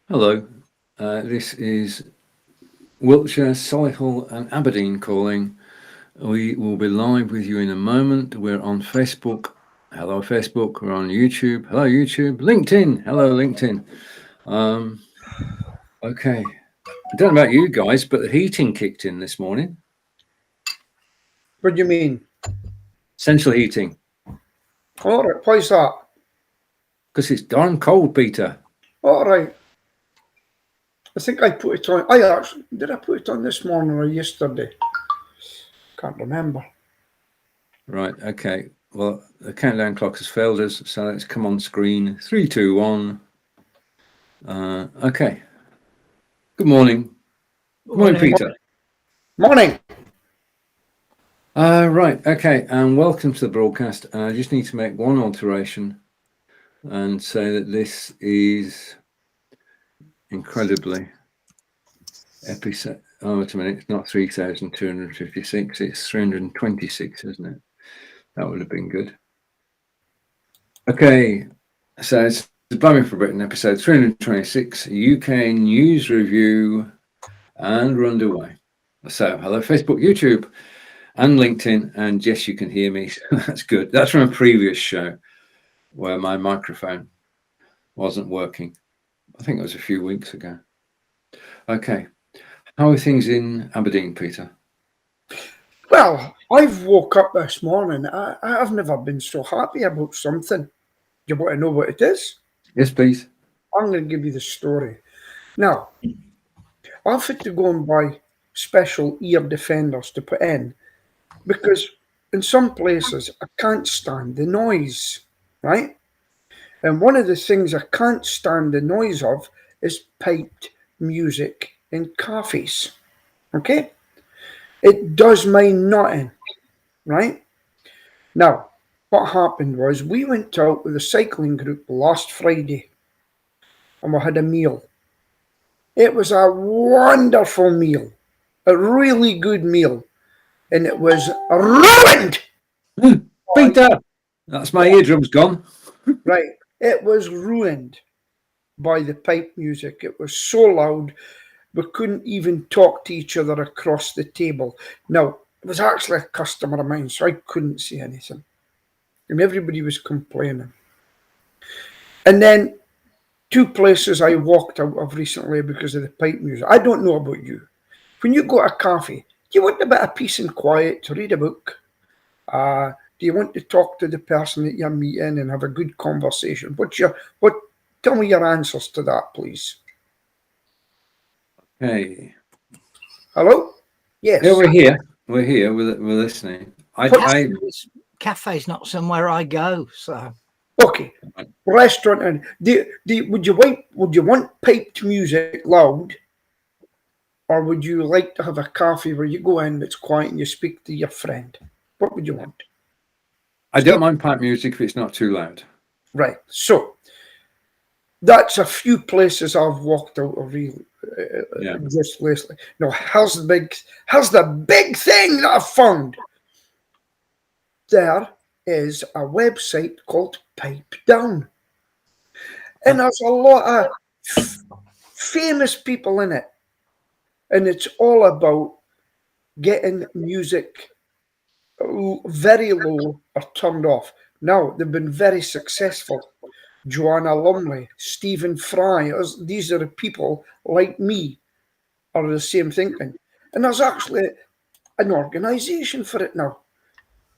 Hello, this is Wiltshire, Solihull, and Aberdeen calling. We will be live with you in a moment. We're on Facebook. Hello, Facebook. We're on YouTube. Hello, YouTube. LinkedIn. Hello, LinkedIn. Okay. I don't know about you guys, but the heating kicked in this morning. What do you mean? Central heating. All right, why's that? Because it's darn cold, Peter. All right. I think I put it on. Did I put it on this morning or yesterday? Can't remember. Right. Okay. Well, the countdown clock has failed us, so let's come on screen. 3, 2, 1. Okay. Good morning. Good morning, Peter. Morning. Right, okay, and welcome to the broadcast. I just need to make one alteration and say that this is incredibly episode. Oh, wait a minute, it's not 3,256, it's 326, isn't it? That would have been good. Okay, so it's the Blabbing for Britain, episode 326, UK News Review, and we're underway. So, hello, Facebook, YouTube, and LinkedIn, and yes, you can hear me. That's good. That's from a previous show where my microphone wasn't working. I think it was a few weeks ago. Okay, how are things in Aberdeen, Peter? Well, I've woke up this morning. I've never been so happy about something. You want to know what it is? Yes, please. I'm going to give you the story. Now, I've had to go and buy special ear defenders to put in because in some places I can't stand the noise, right? And one of the things I can't stand the noise of is piped music in cafes. Okay? It does my nothing, right? Now, what happened was we went out with a cycling group last Friday and we had a meal. It was a wonderful meal, a really good meal, and it was ruined. Peter, that's my eardrums gone. Right, it was ruined by the pipe music. It was so loud we couldn't even talk to each other across the table. Now, it was actually a customer of mine, so I couldn't say anything. And everybody was complaining. And then two places I walked out of recently because of the pipe music. I don't know about you. When you go to a cafe, do you want a bit of peace and quiet to read a book? Do you want to talk to the person that you're meeting and have a good conversation? Tell me your answers to that, please. Okay. Hello? Yes. Yeah, we're here. We're here. We're listening. Cafe's not somewhere I go, so. Okay. Restaurant and would you want piped music loud, or would you like to have a cafe where you go in, it's quiet, and you speak to your friend? What would you want? I don't mind pipe music if it's not too loud. Right. So that's a few places I've walked out of just lately. Now, here's the big thing that I've found. There is a website called Pipe Down, and there's a lot of famous people in it, and it's all about getting music very low or turned off. Now, they've been very successful. Joanna Lumley, Stephen Fry, these are the people like me are the same thinking. And there's actually an organisation for it now.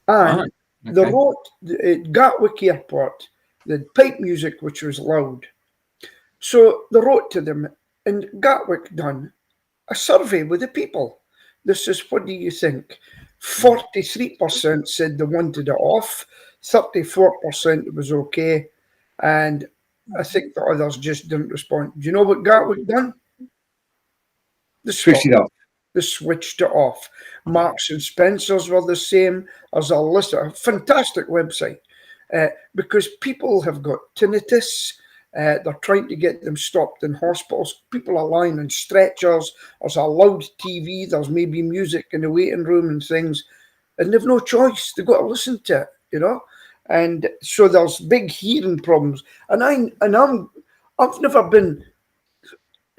And they wrote at Gatwick Airport, the pipe music, which was loud. So they wrote to them, and Gatwick done a survey with the people. This is, what do you think? 43% said they wanted it off, 34% it was okay, and I think the others just didn't respond. Do you know what Gatwick done? They switched it off. They switched it off. Marks and Spencers were the same. As a list, a fantastic website, because people have got tinnitus. They're trying to get them stopped in hospitals. People are lying on stretchers. There's a loud TV. There's maybe music in the waiting room and things, and they've no choice. They've got to listen to it, And so there's big hearing problems. And I've never been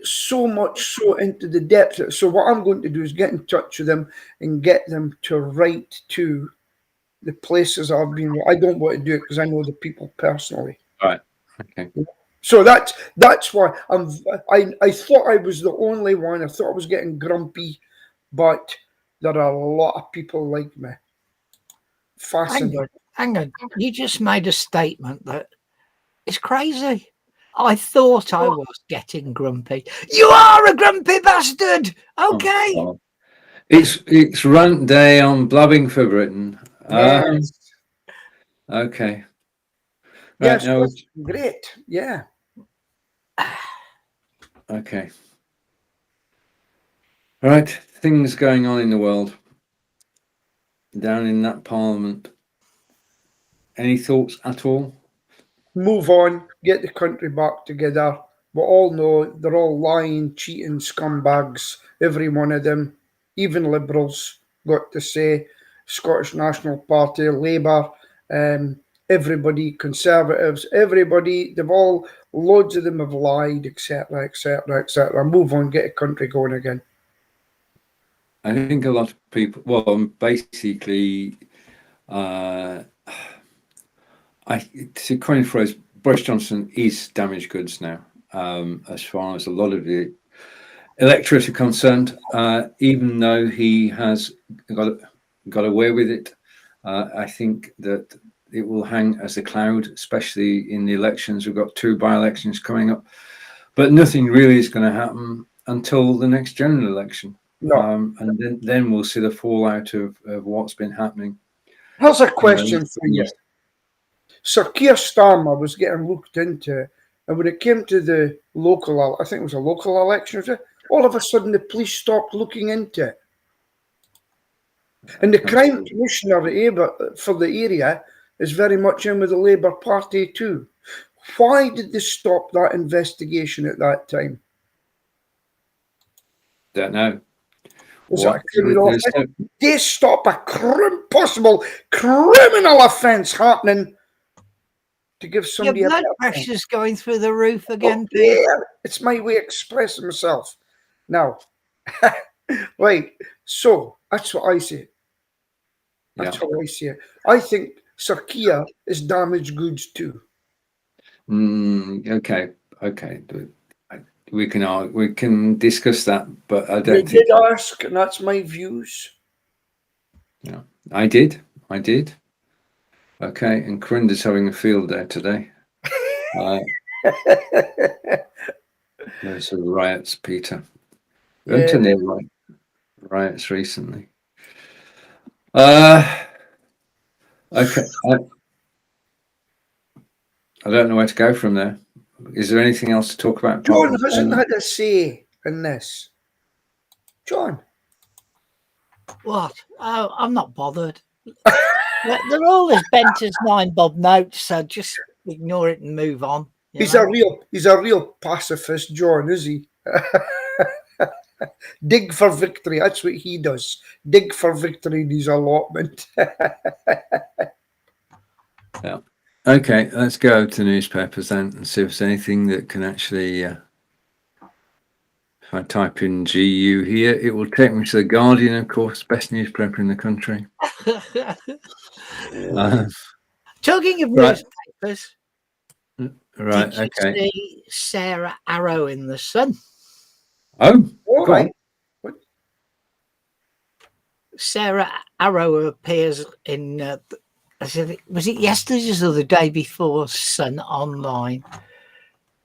so much so into the depth. So what I'm going to do is get in touch with them and get them to write to the places I've been. I don't want to do it because I know the people personally. Right. Okay. So that's why I thought I was the only one. I thought I was getting grumpy, but there are a lot of people like me. Fascinating. Hang on. You just made a statement that is crazy. I thought I was getting grumpy. You are a grumpy bastard. Okay. Oh, it's rant day on Blabbing for Britain. Yes. Okay. Right, Yes, now, that's great. Yeah. okay. All right, things going on in the world. Down in that parliament. Any thoughts at all? Move on. Get the country back together. We all know they're all lying, cheating scumbags. Every one of them. Even Liberals, got to say. Scottish National Party, Labour, everybody, Conservatives, everybody. They've all, loads of them have lied, etc., etc., etc. Move on. Get the country going again. I think a lot of people, well, basically, to coin a phrase, Boris Johnson is damaged goods now, as far as a lot of the electorate are concerned, even though he has got away with it. I think that it will hang as a cloud, especially in the elections. We've got 2 by-elections coming up, but nothing really is going to happen until the next general election. No. And then we'll see the fallout of what's been happening. Here's a question for you. Sir Keir Starmer was getting looked into, and when it came to the local, I think it was a local election, all of a sudden the police stopped looking into it. And the crime commissioner for the area is very much in with the Labour Party too. Why did they stop that investigation at that time? Don't know. They stop a possible criminal offence happening to give somebody Your blood pressure's going through the roof again, Pete. Yeah, it's my way of expressing myself. Now, right, so that's what I say. That's how I see it. I think Sir Keir is damaged goods too. Okay. We can discuss that, but I don't think. You did ask, and that's my views. Yeah, I did. Okay, and Corinda's having a field day today. There's some riots, Peter. Yeah. Riots recently. Okay. I don't know where to go from there. Is there anything else to talk about? John hasn't had a say in this. John. What? Oh, I'm not bothered. They're all as bent as 9 bob notes, so just ignore it and move on. He's a real pacifist, John, is he? Dig for victory. That's what he does. Dig for victory in his allotment. Yeah. Okay, let's go to newspapers then and see if there's anything that can actually. If I type in GU here, it will take me to the Guardian, of course, best newspaper in the country. Talking of newspapers, right? did you see Sarah Arrow in the Sun? Oh, right. Sarah Arrow appears in. Was it yesterday's or the day before Sun Online?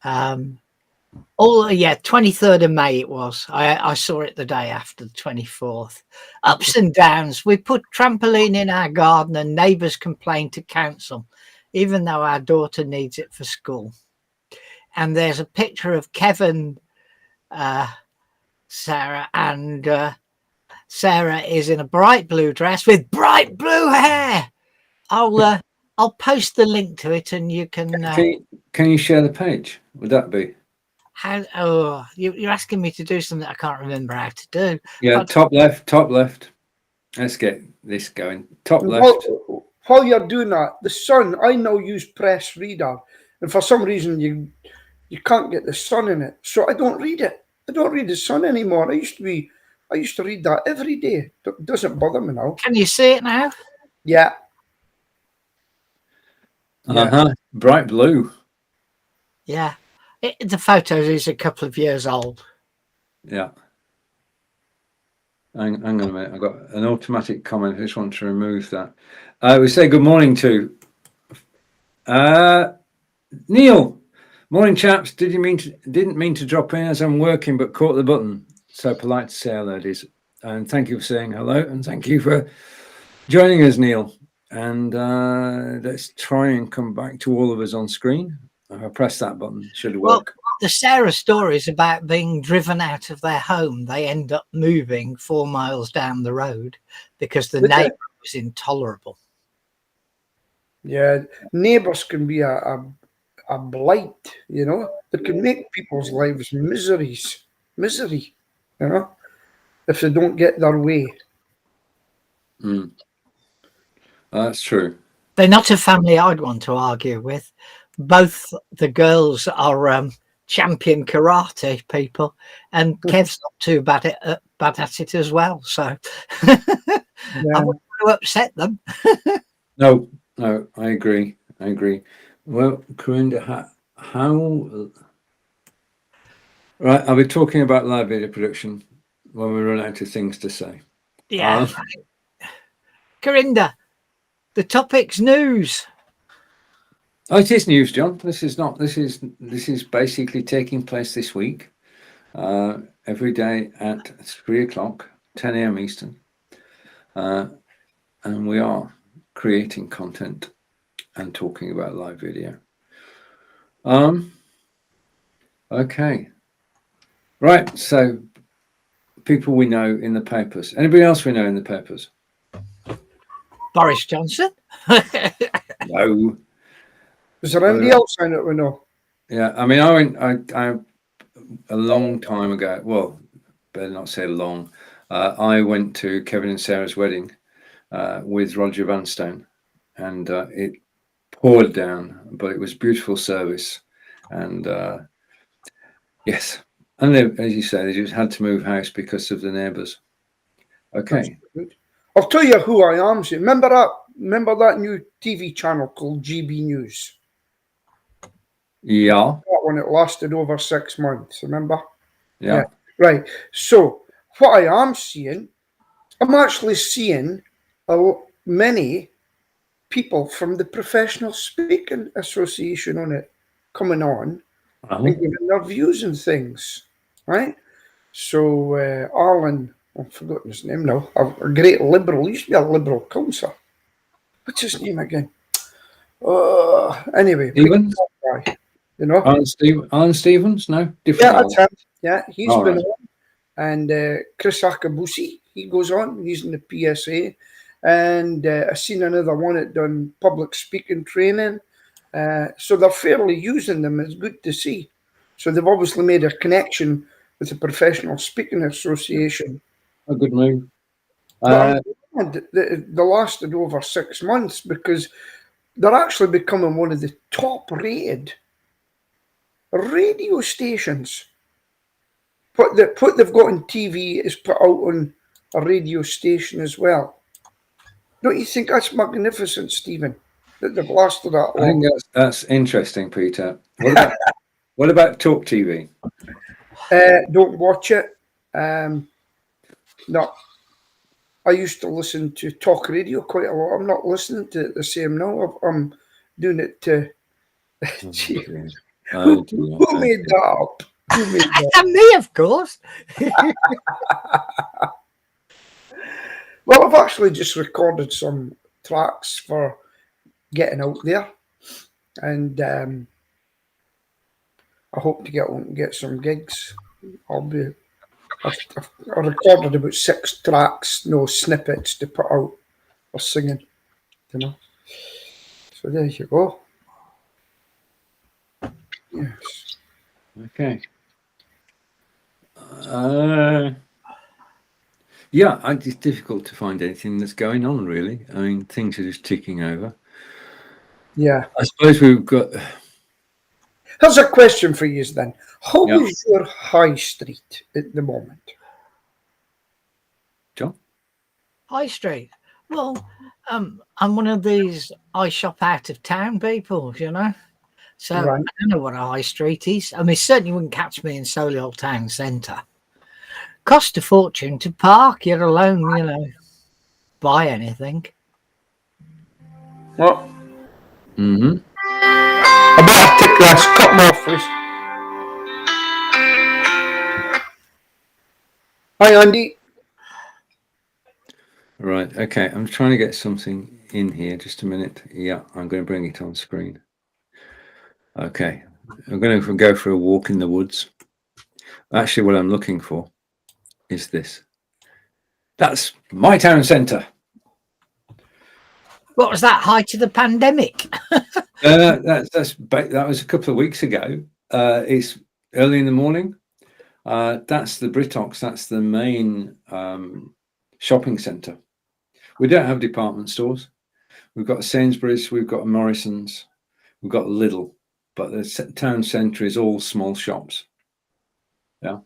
23rd of May it was. I saw it the day after the 24th. Ups and downs. We put trampoline in our garden and neighbours complain to council, even though our daughter needs it for school. And there's a picture of Kevin, Sarah, and Sarah is in a bright blue dress with bright blue hair. I'll post the link to it, and you can. Can you share the page? Would that be? You're asking me to do something I can't remember how to do. Yeah, top left. Let's get this going. Top left. While you're doing that, the Sun, I now use Press Reader, and for some reason you can't get the Sun in it, so I don't read it. I don't read the Sun anymore. I used to read that every day. It doesn't bother me now. Can you see it now? Yeah. Yeah. Bright blue. Yeah. The photo is a couple of years old. Yeah. Hang on a minute. I've got an automatic comment. I just want to remove that. We say good morning to Neil. Morning, chaps. Didn't mean to drop in as I'm working, but caught the button. So polite to say hello, ladies. And thank you for saying hello, and thank you for joining us, Neil. And let's try and come back to all of us on screen. I'll press that button. Should work. Well, the Sarah story is about being driven out of their home. They end up moving 4 miles down the road because the neighbour was intolerable. Yeah. Neighbours can be a blight, you know. They can make people's lives misery, you know, if they don't get their way. That's true. They're not a family I'd want to argue with. Both the girls are champion karate people, and Kev's not too bad at it as well. So I wouldn't want to upset them. No, I agree. Well, Corinda, how? Right, I'll be talking about live video production when we run out of things to say. Yeah. Corinda, the topic's news. Oh, it is news, John. This is basically taking place this week, every day at 3 o'clock, 10 a.m. Eastern, and we are creating content and talking about live video. Okay, right. So, people we know in the papers. Anybody else we know in the papers? Boris Johnson. No. Is there anybody else in it we know? Yeah, I mean, I a long time ago. Well, better not say long. I went to Kevin and Sarah's wedding with Roger Vanstone, and it poured down, but it was beautiful service, and yes, and they, as you say, they just had to move house because of the neighbours. Okay, I'll tell you who I am. Remember that new TV channel called GB News? yeah, That one, it lasted over 6 months. Remember? yeah. Right. So what I am seeing, I'm actually seeing many people from the Professional Speaking Association on it coming on and giving their views and things, right? So Alan, I've forgotten his name now, a great liberal, he used to be a liberal councillor. What's his name again? Anyway, Stevens? guy, you know. Alan Stevens? No, different. Yeah, that's him. Yeah, he's All been right. on. And Chris Akabusi, he goes on, he's in the PSA. And I've seen another one that done public speaking training. So they're fairly using them. It's good to see. So they've obviously made a connection with the Professional Speaking Association. A good move. But they lasted over 6 months because they're actually becoming one of the top rated radio stations. What they've got on TV is put out on a radio station as well. Don't you think that's magnificent, Stephen? That they've lasted that long. I think that's interesting, Peter. What about Talk TV? Don't watch it. No. I used to listen to talk radio quite a lot. I'm not listening to it the same now. I'm doing it to. Who made that up? Who made that? Me, of course. Well, I've actually just recorded some tracks for getting out there, and I hope to get some gigs. I recorded about 6 tracks, no snippets to put out for singing, you know. So there you go. Yes. Okay. Yeah, it's difficult to find anything that's going on, really. I mean, things are just ticking over. Yeah. I suppose we've got. Here's a question for you then. How Yeah. is your high street at the moment? John? High Street. Well, I'm one of these I shop out of town people, you know. So Right. I don't know what a high street is. I mean, certainly wouldn't catch me in Solihull town centre. Cost a fortune to park, yet alone, you know, buy anything. Well, Mm-hmm. I better take this cut more first. Hi, Andy. Right. Okay. I'm trying to get something in here. Just a minute. Yeah, I'm going to bring it on screen. Okay. I'm going to go for a walk in the woods. Actually, what I'm looking for is this. That's my town centre. What was that height of the pandemic? That was a couple of weeks ago. It's early in the morning. That's the Britox. That's the main shopping centre. We don't have department stores. We've got a Sainsbury's, we've got a Morrison's, we've got Lidl, but the town centre is all small shops. Yeah,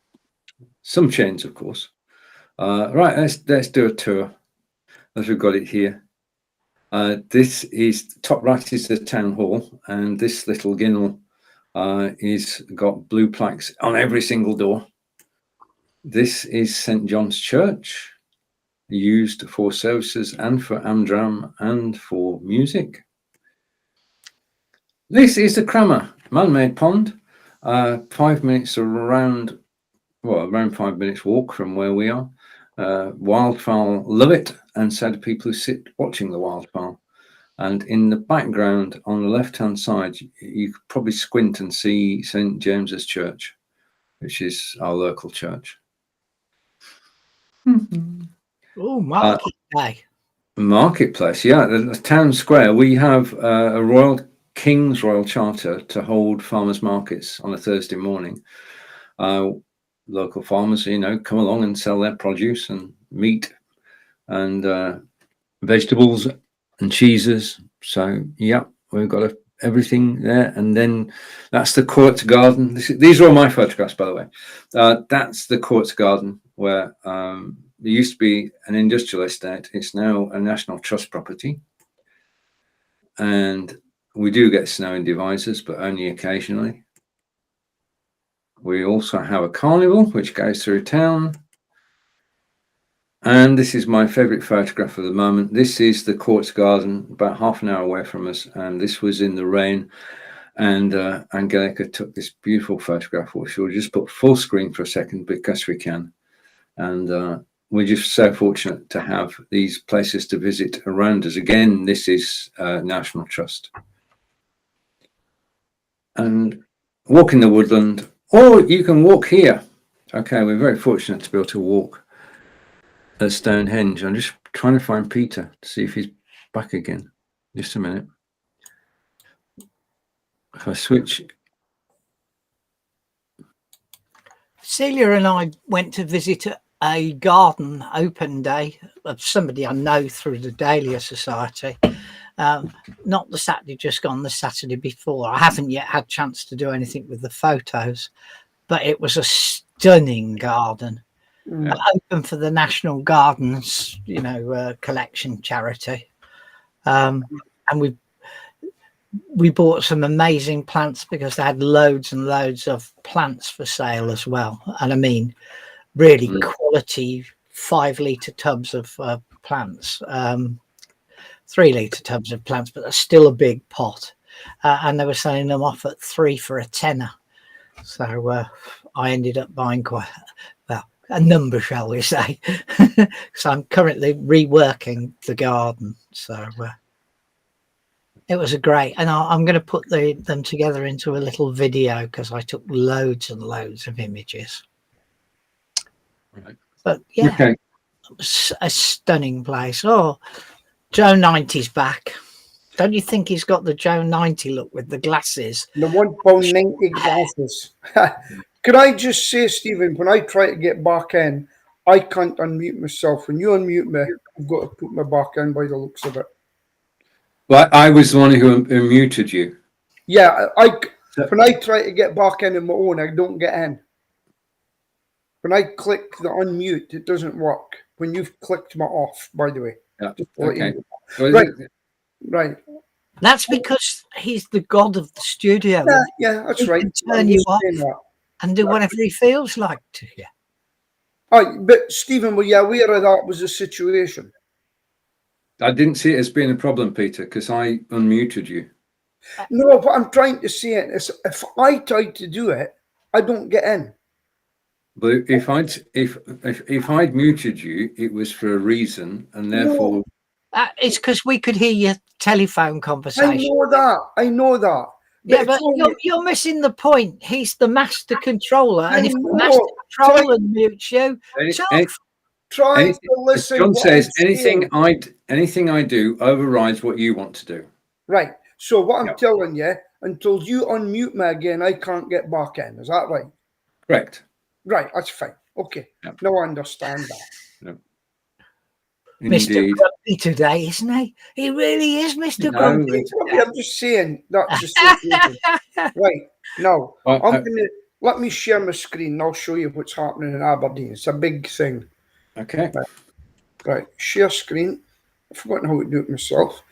some chains, of course. Right, let's do a tour as we've got it here. This is top right is the town hall, and this little ginnel is got blue plaques on every single door. This is St John's Church, used for services and for Amdram and for music. This is the Crammer man-made pond, 5 minutes around 5 minutes walk from where we are. Wildfowl love it, and so do people who sit watching the wildfowl. And in the background on the left-hand side, you could probably squint and see St James's Church, which is our local church. Oh, Market Day. Marketplace, yeah, the town square. We have a King's Royal Charter to hold farmers' markets on a Thursday morning. Local farmers, come along and sell their produce and meat and vegetables and cheeses. So, yeah, we've got everything there. And then that's the Court Garden. These are all my photographs, by the way. That's the Court Garden where there used to be an industrial estate. It's now a National Trust property. And we do get snow in Devizes, but only occasionally. We also have a carnival, which goes through town. And this is my favourite photograph of the moment. This is the Court Garden, about half an hour away from us. And this was in the rain. And Angelica took this beautiful photograph, which we'll just put full screen for a second because we can. And we're just so fortunate to have these places to visit around us. Again, this is National Trust. And walk in the woodland, or you can walk here. Okay, we're very fortunate to be able to walk at Stonehenge. I'm just trying to find Peter to see if he's back again. Just a minute. If I switch. Celia and I went to visit a garden open day of somebody I know through the Dahlia Society. Not the Saturday just gone, the Saturday before. I haven't yet had a chance to do anything with the photos, but it was a stunning garden. Open for the National Gardens, collection charity. And we bought some amazing plants because they had loads and loads of plants for sale as well. And I mean, really quality 5-litre tubs of plants, 3-litre tubs of plants, but that's still a big pot. And they were selling them off at 3 for a tenner. So I ended up buying a number, shall we say. So I'm currently reworking the garden. So it was a great, and I'm going to put them together into a little video because I took loads and loads of images. Right. But yeah, okay. It was a stunning place. Oh, Joe 90's back. Don't you think he's got the Joe 90 look with the glasses? The £1.90 glasses. Could I just say, Stephen, when I try to get back in, I can't unmute myself. When you unmute me, I've got to put my back in by the looks of it. Well, I was the one who muted you. Yeah, So when I try to get back in on my own, I don't get in. When I click the unmute, it doesn't work. When you've clicked my off, by the way. Yeah. Just to let you Okay. know. So is Right. it- Right. That's because he's the god of the studio. Yeah, yeah, that's He right. can I'm turn you just off saying that. and do whatever he feels like to you. Oh, but Stephen, were you aware of that was the situation? I didn't see it as being a problem, Peter, because I unmuted you. No, what I'm trying to say is if I tried to do it, I don't get in. But if I'd muted you, it was for a reason, and therefore It's because we could hear your telephone I conversation. know that. I know that. Yeah, it's but only- you're missing the point. He's the master controller, and if the know. master Try- controller mutes you, any- tough. any- try anything- to listen. John what says I'm saying. anything I do overrides what you want to do. Right. So what I'm Yeah. telling you, until you unmute me again, I can't get back in. Is that right? Correct. Right. That's fine. Okay. Yeah. Now I understand that. Mr. Indeed. Grumpy today, isn't he? He really is Mr. No, Grumpy. it's- I'm just saying that's the situation. Right. Now Well, I'm gonna let me share my screen and I'll show you what's happening in Aberdeen. It's a big thing. okay. Right. Share screen. I've forgotten how to do it myself.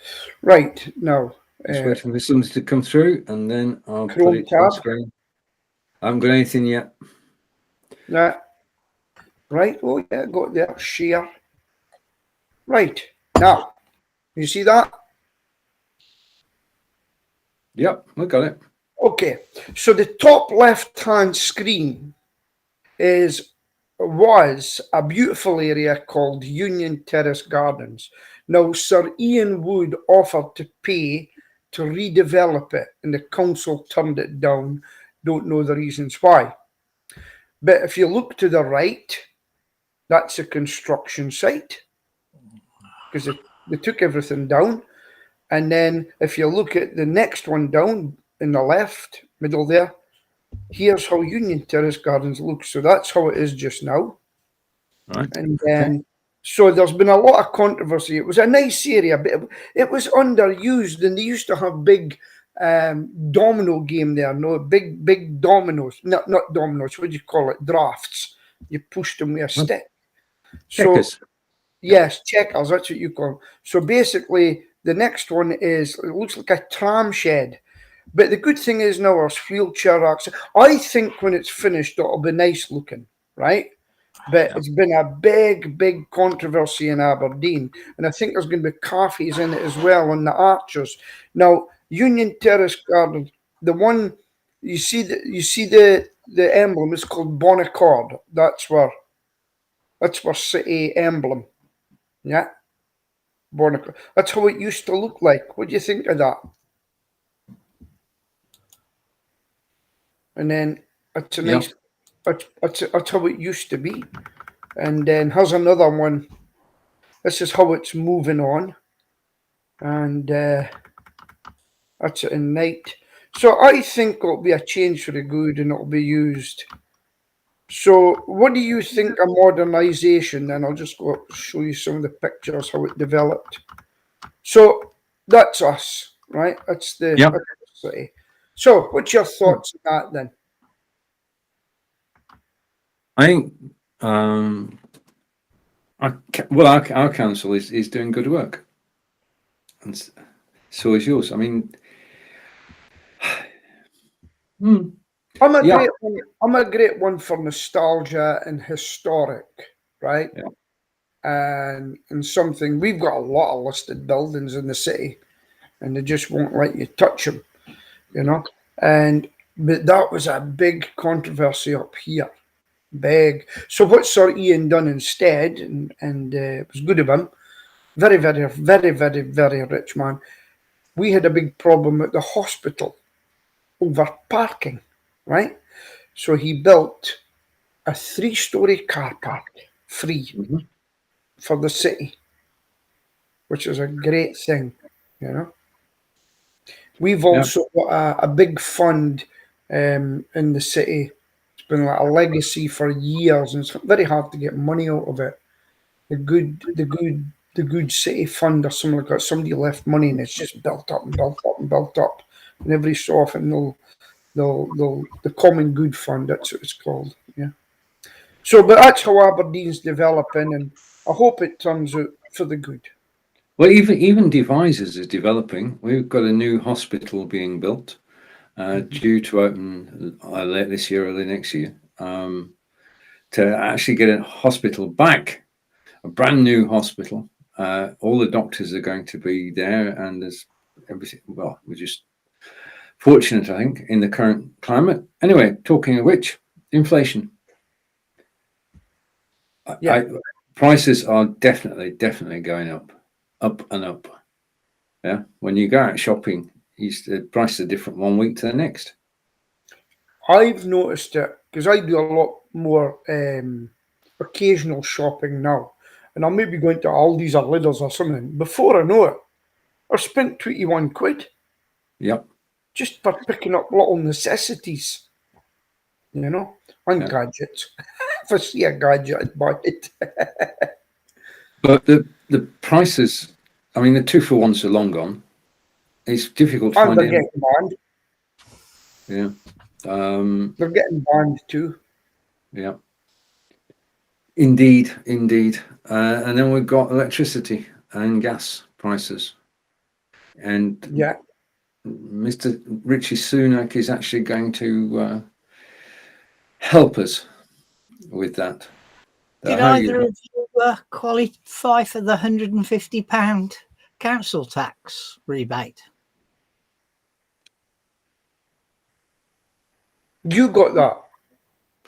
Right. Now. Just waiting for something to come through, and then I'll Chrome put it on tab. screen. I haven't got anything yet. Nah. Right. Oh yeah, got there. Share. Right. Now, you see that? Yep, we got it. Okay. So the top left-hand screen was a beautiful area called Union Terrace Gardens. Now, Sir Ian Wood offered to pay to redevelop it, and the council turned it down. Don't know the reasons why. But if you look to the right, that's a construction site because they took everything down. And then if you look at the next one down in the left middle there, here's how Union Terrace Gardens look. So that's how it is just now. Right. And then, so there's been a lot of controversy. It was a nice area, but it was underused, and they used to have big domino game there. No, big dominoes, not dominoes. What do you call it? Drafts. You pushed them with a stick. Checkers. So yes, checkers. That's what you call them. So basically, the next one is it looks like a tram shed. But the good thing is now there's wheelchair access. I think when it's finished, it'll be nice looking, right? But it's been a big controversy in Aberdeen, and I think there's going to be cafes in it as well on the arches. Now, Union Terrace Garden, the one you see the emblem is called Bonaccord. That's where city emblem. Yeah, Bonaccord. That's how it used to look like. What do you think of that? And then it's a nice. That's how it used to be. And then here's another one. This is how it's moving on. And that's it in night. So I think it'll be a change for the good and it'll be used. So what do you think of modernisation? Then I'll just go show you some of the pictures, how it developed. So that's us, right? That's the city. So what's your thoughts on that then? I think our council is doing good work, and so is yours. I mean, I'm a great one for nostalgia and historic, right? Yeah. And something we've got a lot of listed buildings in the city, and they just won't let you touch them, you know. But that was a big controversy up here. Big. So what Sir Ian done instead, and it was good of him, very rich man. We had a big problem at the hospital over parking, right? So he built a 3-story car park free for the city, which is a great thing, you know. We've also got a big fund in the city. It's been like a legacy for years, and it's very hard to get money out of it. The good city fund or something like that. Somebody left money and it's just built up and built up and built up. And every so often they'll the Common Good Fund. That's what it's called. Yeah. So, but that's how Aberdeen's developing, and I hope it turns out for the good. Well, even Devizes is developing. We've got a new hospital being built, due to open late this year, early next year, to actually get a hospital back, a brand new hospital. All the doctors are going to be there, and there's everything. Well, we're just fortunate, I think, in the current climate. Anyway, talking of which, inflation. Yeah. Prices are definitely going up and up. Yeah, when you go out shopping, the prices are different one week to the next. I've noticed it because I do a lot more occasional shopping now, and I'll maybe go into Aldi's or Lidl's or something. Before I know it, I've spent 21 quid Yep. just for picking up little necessities, and Yeah. gadgets. If I see a gadget, I'd buy it. But the prices, I mean, the 2-for-1s are long gone. It's difficult to And find they're it. getting banned. Yeah. They're getting banned too. Yeah. Indeed. And then we've got electricity and gas prices. And Yeah. Mr. Richie Sunak is actually going to help us with that. Did either of you qualify for the £150 council tax rebate? You got that.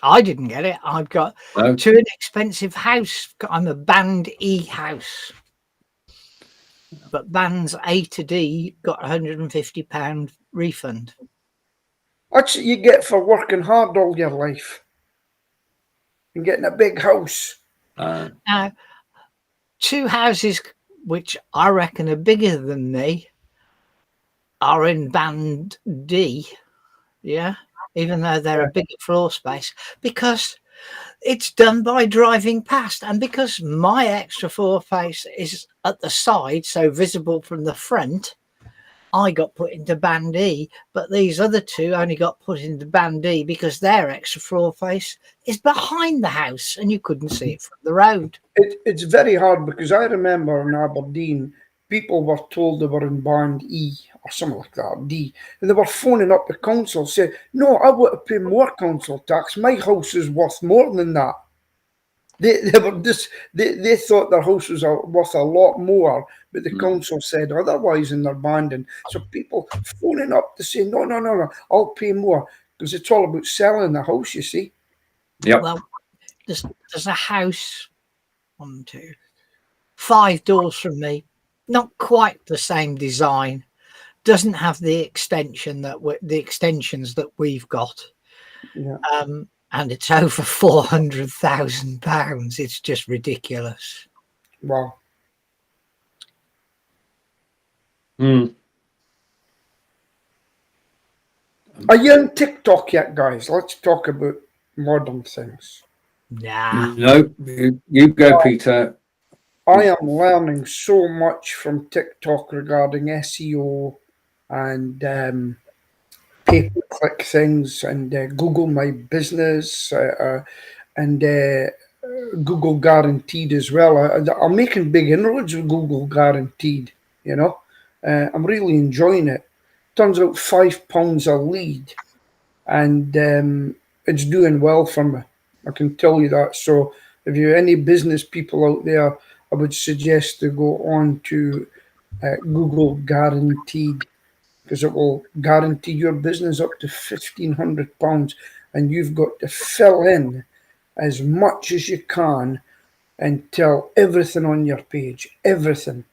I didn't get it. I've got No. too inexpensive house. I'm a band E house. But bands A to D got £150 refund. That's what you get for working hard all your life and getting a big house. Now, two houses which I reckon are bigger than me are in band D, yeah, even though they're a bigger floor space, because it's done by driving past, and because my extra floor space is at the side, so visible from the front, I got put into band E, but these other two only got put into band D because their extra floor face is behind the house and you couldn't see it from the road. It's very hard because I remember in Aberdeen, people were told they were in band E or something like that, D, and they were phoning up the council saying, "No, I want to pay more council tax. My house is worth more than that." They thought their house was worth a lot more, but the council said otherwise in their banding. So people phoning up to say, no, I'll pay more, because it's all about selling the house, you see. Yeah. Well, there's a house, 5 doors from me, not quite the same design, doesn't have the extensions that we've got. Yeah. And it's over £400,000. It's just ridiculous. Wow. Mm. Are you on TikTok yet, guys? Let's talk about modern things. Nah. No, you go, Peter. I am learning so much from TikTok regarding SEO and pay-per-click things, and Google My Business, and Google Guaranteed as well. I'm making big inroads with Google Guaranteed, I'm really enjoying it. Turns out £5 a lead, and it's doing well for me. I can tell you that. So if you're any business people out there, I would suggest to go on to Google Guaranteed, because it will guarantee your business up to £1,500, and you've got to fill in as much as you can and tell everything on your page, everything,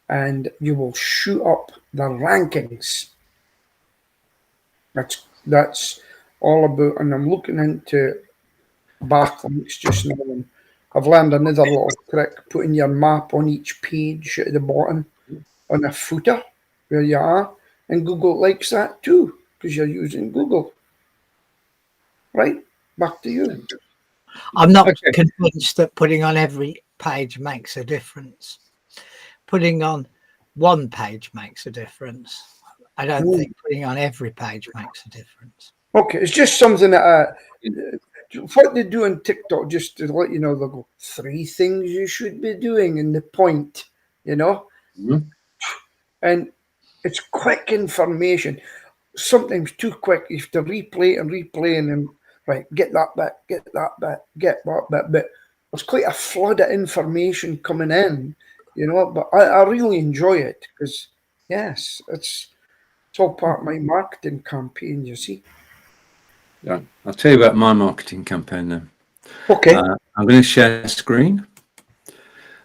and you will shoot up the rankings. That's all about, and I'm looking into backlinks just now, and I've learned another little trick: putting your map on each page at the bottom on a footer where you are, and Google likes that too because you're using Google. Right, back to you. I'm not convinced that putting on every page makes a difference. Putting on one page makes a difference. I don't think putting on every page makes a difference. Okay, it's just something that what they do on TikTok, just to let you know, they'll go 3 things you should be doing in the point, you know, Mhm. and it's quick information. Sometimes too quick. You have to replay and replay and then right, get that bit, get that bit, get that bit. But there's quite a flood of information coming in, you know. But I really enjoy it because yes, it's all part of my marketing campaign. You see. Yeah, I'll tell you about my marketing campaign then. Okay. I'm going to share screen,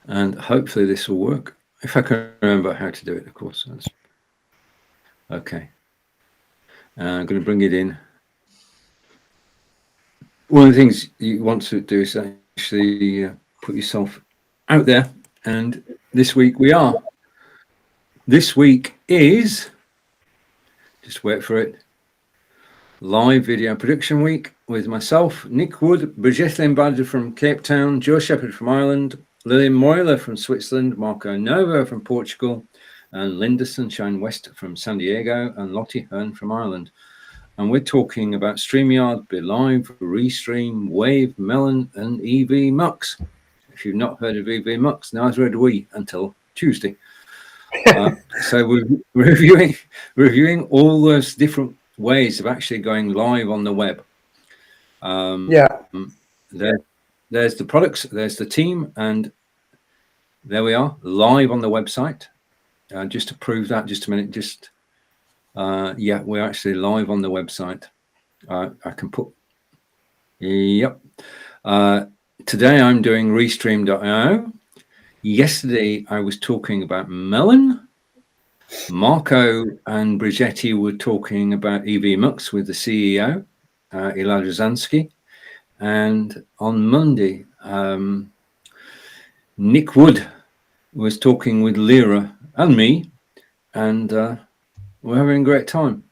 and hopefully this will work. If I can remember how to do it, of course. Okay. I'm going to bring it in. One of the things you want to do is actually put yourself out there. And this week we are. This week is, just wait for it, live video production week with myself, Nick Wood, Brigitte Limbarger from Cape Town, Joe Shepherd from Ireland, Lillian Moyler from Switzerland, Marco Novo from Portugal, and Linda Sunshine West from San Diego, and Lottie Hearn from Ireland. And we're talking about StreamYard, BeLive, Restream, Wave, Melon, and EV Mux. If you've not heard of EV Mux, neither had we until Tuesday. So we're reviewing all those different ways of actually going live on the web. Yeah. There's the products, there's the team, and there we are, live on the website. Just to prove that, just a minute, yeah, we're actually live on the website. I can put, yep. Today I'm doing Restream.io. Yesterday I was talking about Melon. Marco and Brigetti were talking about EV Mux with the CEO, Ilya Rzansky. And on Monday, Nick Wood was talking with Lyra and me, and we're having a great time.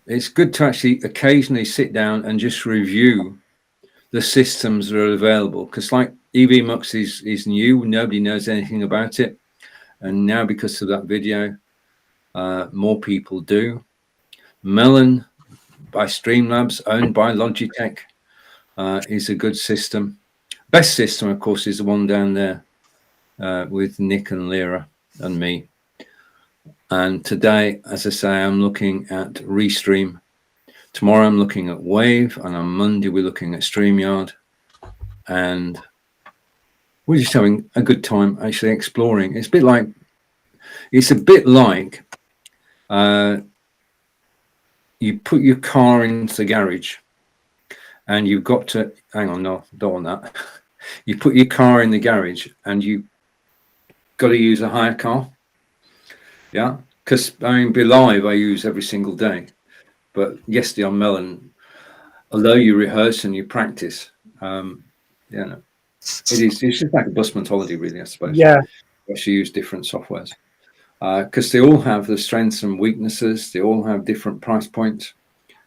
It's good to actually occasionally sit down and just review the systems that are available, because like EV Mux is new, nobody knows anything about it, and now because of that video, more people do. Melon by Streamlabs, owned by Logitech, is a good system. Best system, of course, is the one down there with Nick and Lyra and me. And today, as I say, I'm looking at Restream. Tomorrow I'm looking at Wave, and on Monday we're looking at StreamYard. And we're just having a good time actually exploring. It's a bit like you put your car into the garage and you've got to, hang on, no, don't want that. You put your car in the garage and you got to use a hire car. Yeah, because I mean, BeLive I use every single day. But yesterday on Melon, although you rehearse and you practice, it's just like a busman's holiday, really, I suppose. Yeah. You actually use different softwares because they all have the strengths and weaknesses. They all have different price points,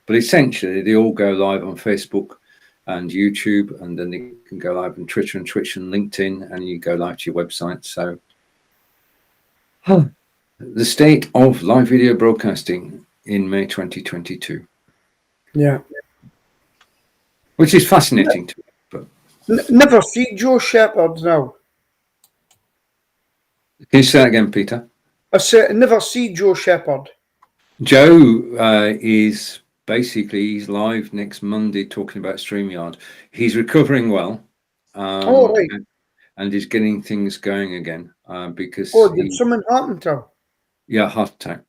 but essentially they all go live on Facebook and YouTube, and then they can go live on Twitter and LinkedIn, and you go live to your website. So the state of live video broadcasting in May 2022. Yeah. Which is fascinating to me. But Never see Joe Shepherd now. can you say that again, Peter? I said never see Joe Shepherd. Joe is basically, he's live next Monday talking about StreamYard. He's recovering well. Right. And he's getting things going again because did something happen to him? Yeah, heart attack.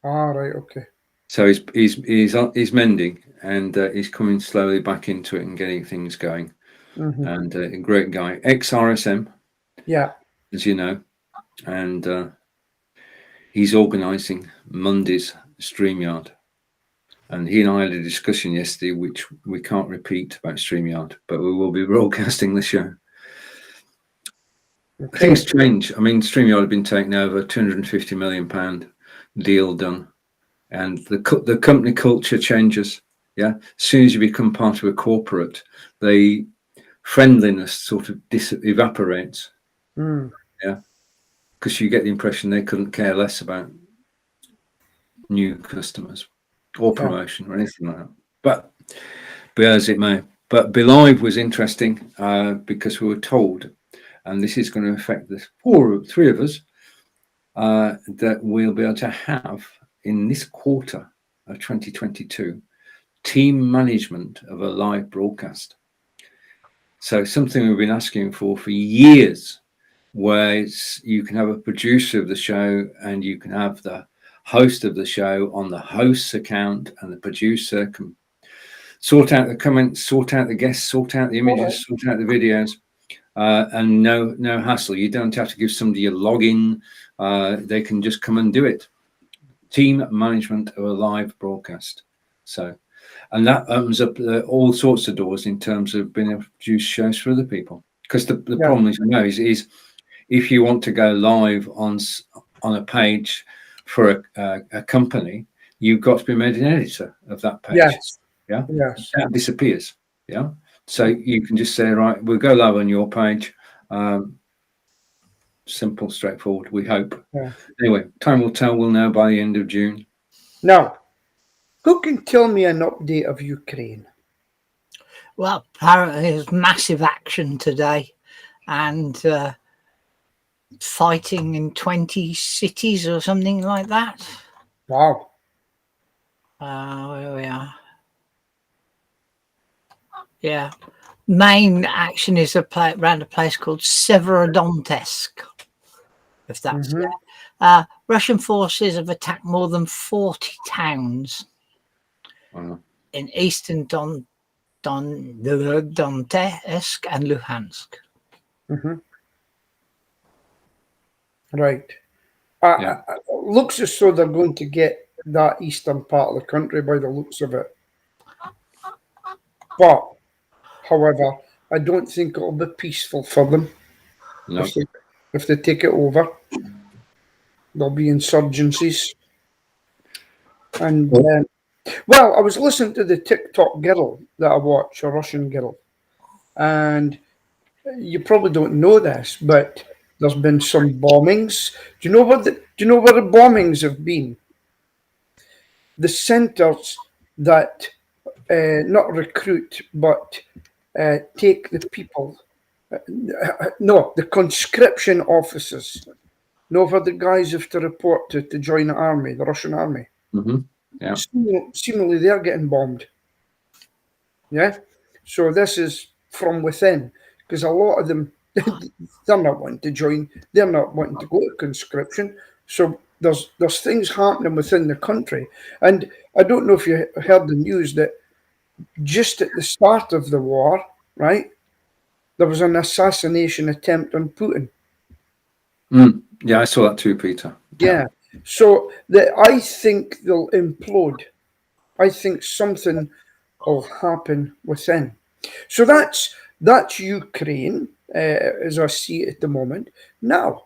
Right, okay. So he's mending, and he's coming slowly back into it and getting things going. Mm-hmm. And a great guy, ex-RSM, Yeah, as you know, and he's organising Monday's StreamYard. And he and I had a discussion yesterday, which we can't repeat, about StreamYard, but we will be broadcasting the show. okay. Things change. I mean, StreamYard had been taken over, £250 million deal done, and the company culture changes. Yeah, as soon as you become part of a corporate, the friendliness sort of evaporates. Yeah, because you get the impression they couldn't care less about new customers or promotion or anything like that. But be as it may. But Be Live was interesting because we were told, and this is going to affect the three of us, that we'll be able to have in this quarter of 2022 team management of a live broadcast. So something we've been asking for years, where you can have a producer of the show and you can have the host of the show on the host's account, and the producer can sort out the comments, sort out the guests, sort out the images, sort out the videos, and no hassle. You don't have to give somebody a login. They can just come and do it. Team management of a live broadcast. So, and that opens up all sorts of doors in terms of being able to produce shows for other people. Because the problem is if you want to go live on a page for a company, you've got to be made an editor of that page. Yes. Yeah. Yes. That disappears. Yeah. So you can just say, right, we'll go live on your page. Simple, straightforward, we hope. Yeah. Anyway, time will tell. We'll know by the end of June. Now, who can tell me an update of Ukraine? Well, apparently there's massive action today, and fighting in 20 cities or something like that. Wow. Where we are. Yeah. Main action is around a place called Severodonetsk, if that's there. Russian forces have attacked more than 40 towns in eastern Donetsk and Luhansk. Right. Looks as though they're going to get that eastern part of the country by the looks of it. But, however, I don't think it'll be peaceful for them. No. If they take it over. There'll be insurgencies. And, well, I was listening to the TikTok girl that I watch, a Russian girl. And you probably don't know this, but there's been some bombings. Do you know where the bombings have been? The centers that not recruit, but take the people. The conscription officers. Where the guys have to report to join the army, the Russian army. Yeah. Seemingly they're getting bombed. Yeah. So this is from within, because a lot of them, they're not wanting to join. They're not wanting to go to conscription. So there's things happening within the country. And I don't know if you heard the news that just at the start of the war, right, there was an assassination attempt on Putin. Yeah, I saw that too, Peter. Yeah. So I think they'll implode. I think something will happen within. So that's Ukraine, as I see it at the moment. Now,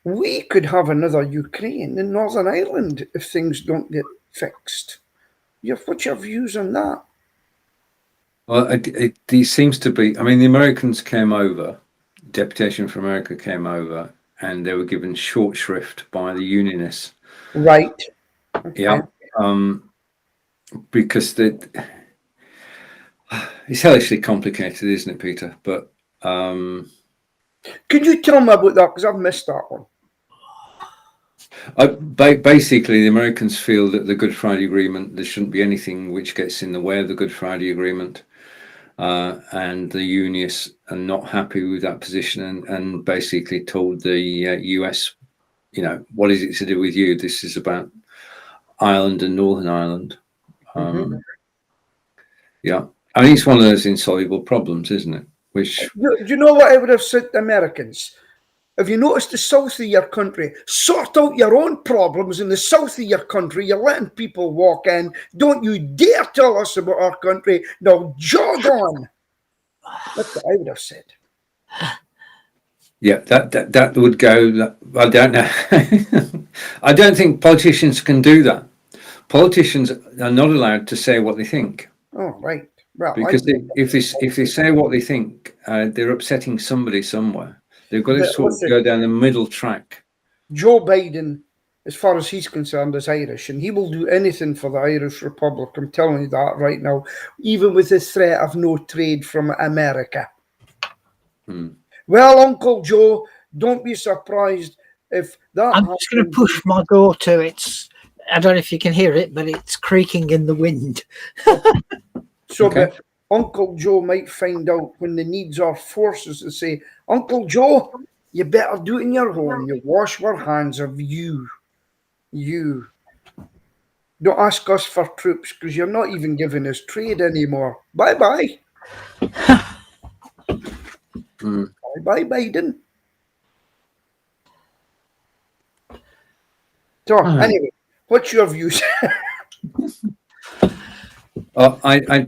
we could have another Ukraine in Northern Ireland if things don't get fixed. What's your views on that? Well, it seems to be. I mean, the Americans came over. Deputation from America came over, and they were given short shrift by the Unionists. Right. Okay. Yeah. Because it's hellishly complicated, isn't it, Peter? But can you tell me about that? Because I've missed that one. Basically, the Americans feel that the Good Friday Agreement, there shouldn't be anything which gets in the way of the Good Friday Agreement. And the Unionists are not happy with that position, and basically told the US, what is it to do with you? This is about Ireland and Northern Ireland. Yeah, I mean, it's one of those insoluble problems, isn't it? Which, do you know what I would have said to Americans? Have you noticed the south of your country? Sort out your own problems in the south of your country. You're letting people walk in. Don't you dare tell us about our country. Now jog on. That's what I would have said. Yeah, that would go. I don't know. I don't think politicians can do that. Politicians are not allowed to say what they think. Oh, right. Well, because if they say what they think, they're upsetting somebody somewhere. They've got to sort of go down the middle track. Joe Biden as far as he's concerned, is Irish, and he will do anything for the Irish Republic. I'm telling you that right now, even with the threat of no trade from America. Well, Uncle Joe, don't be surprised if that I'm just going to push my door to it's. I don't know if you can hear it, but it's creaking in the wind. So Okay. that Uncle Joe might find out when the needs our forces to say, Uncle Joe, you better do it in your home. You wash our hands of you. You. Don't ask us for troops because you're not even giving us trade anymore. Bye-bye. Bye-bye, Biden. So, anyway, what's your views? I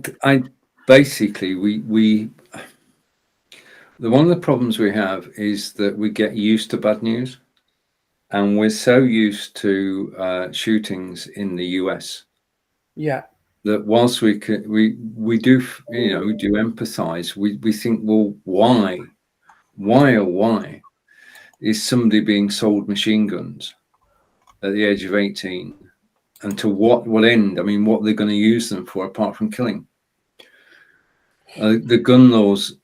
basically we one of the problems we have is that we get used to bad news, and we're so used to shootings in the US Yeah. that whilst we do we do empathize, we think, well, why is somebody being sold machine guns at the age of 18, and to what end? I mean, what they're going to use them for apart from killing? The gun laws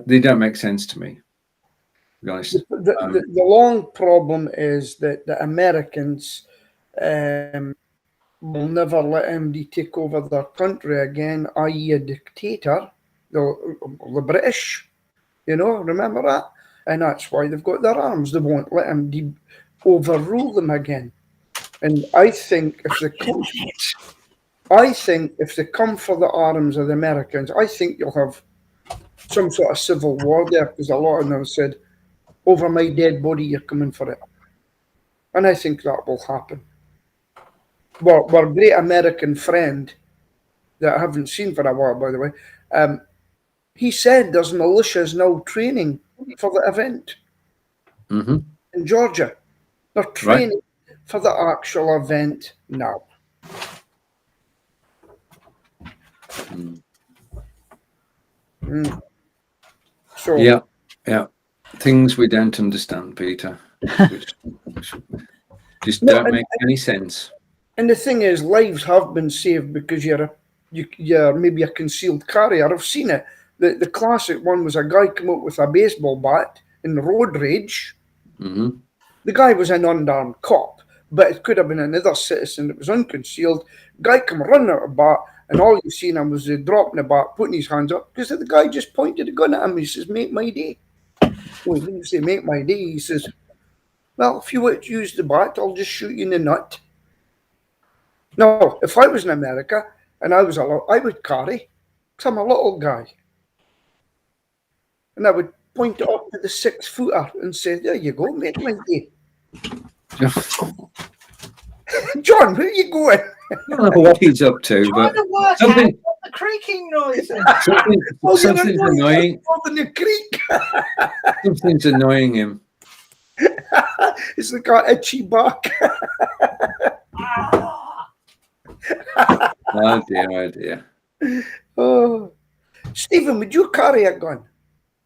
they don't make sense to me, to be honest. The long problem is that the Americans will never let anybody take over their country again, i.e. a dictator. The British, remember that? And that's why they've got their arms. They won't let anybody overrule them again. And I think if they come for the arms of the Americans, I think you'll have some sort of civil war there, because a lot of them said, over my dead body, you're coming for it. And I think that will happen. Well, our great American friend that I haven't seen for a while, by the way, he said there's militias now training for the event in Georgia. They're training for the actual event now. So yeah, things we don't understand, Peter, which just don't make any sense. And the thing is, lives have been saved because you're maybe a concealed carrier. I've seen it. The classic one was a guy come up with a baseball bat in road rage. The guy was an unarmed cop, but it could have been another citizen that was unconcealed. Guy come running out of bat, and all you seen him was dropping the bat, putting his hands up, because the guy just pointed a gun at him. He says, "Make my day." Well, he didn't say, "Make my day." He says, "Well, if you want to use the bat, I'll just shoot you in the nut." Now, if I was in America and I would carry, because I'm a little guy, and I would point it up to the 6-footer and say, "There you go, make my day." John, where are you going? I don't know what he's up to, but something, the creaking noise. something's annoying. The creek. Something's annoying him. It's like an itchy back. Oh dear. Oh, Stephen, would you carry a gun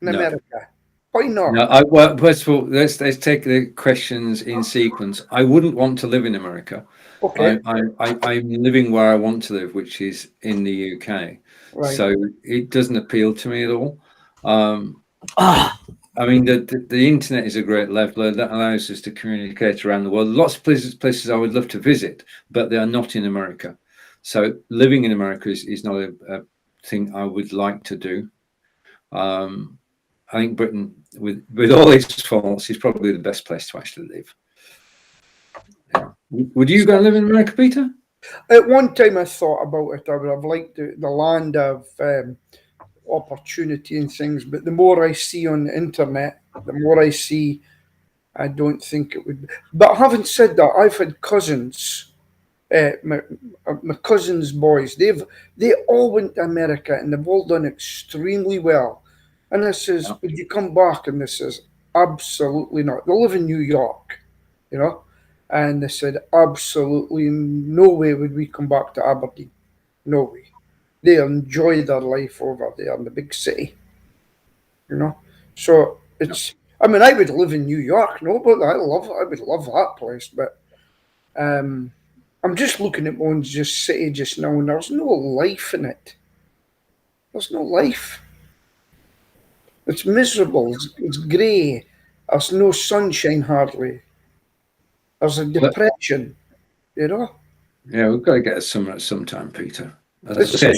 in America? Why not? No, well, first of all, let's take the questions in sequence. I wouldn't want to live in America. Okay. I'm living where I want to live, which is in the UK. Right. So it doesn't appeal to me at all. I mean, the internet is a great leveler that allows us to communicate around the world. Lots of places I would love to visit, but they are not in America. So living in America is not a thing I would like to do. I think Britain, with all its faults, is probably the best place to actually live. Yeah. Would you go and live in America, Peter? At one time, I thought about it. I would have liked the land of opportunity and things, but the more I see on the internet, the more I see, I don't think it would. But having said that, I've had cousins, my cousins' boys. They all went to America and they've all done extremely well. And I says, "Would you come back?" And they says, "Absolutely not." They live in New York, and they said, "Absolutely no way would we come back to Aberdeen. No way." They enjoy their life over there in the big city, So it's. I mean, I would live in New York, but I would love that place. But I'm just looking at one's just city just now, and there's no life in it. There's no life. It's miserable. It's grey. There's no sunshine hardly. There's a But, depression, you know. yeah, we've got to get a summer at some time, Peter. As I It's said,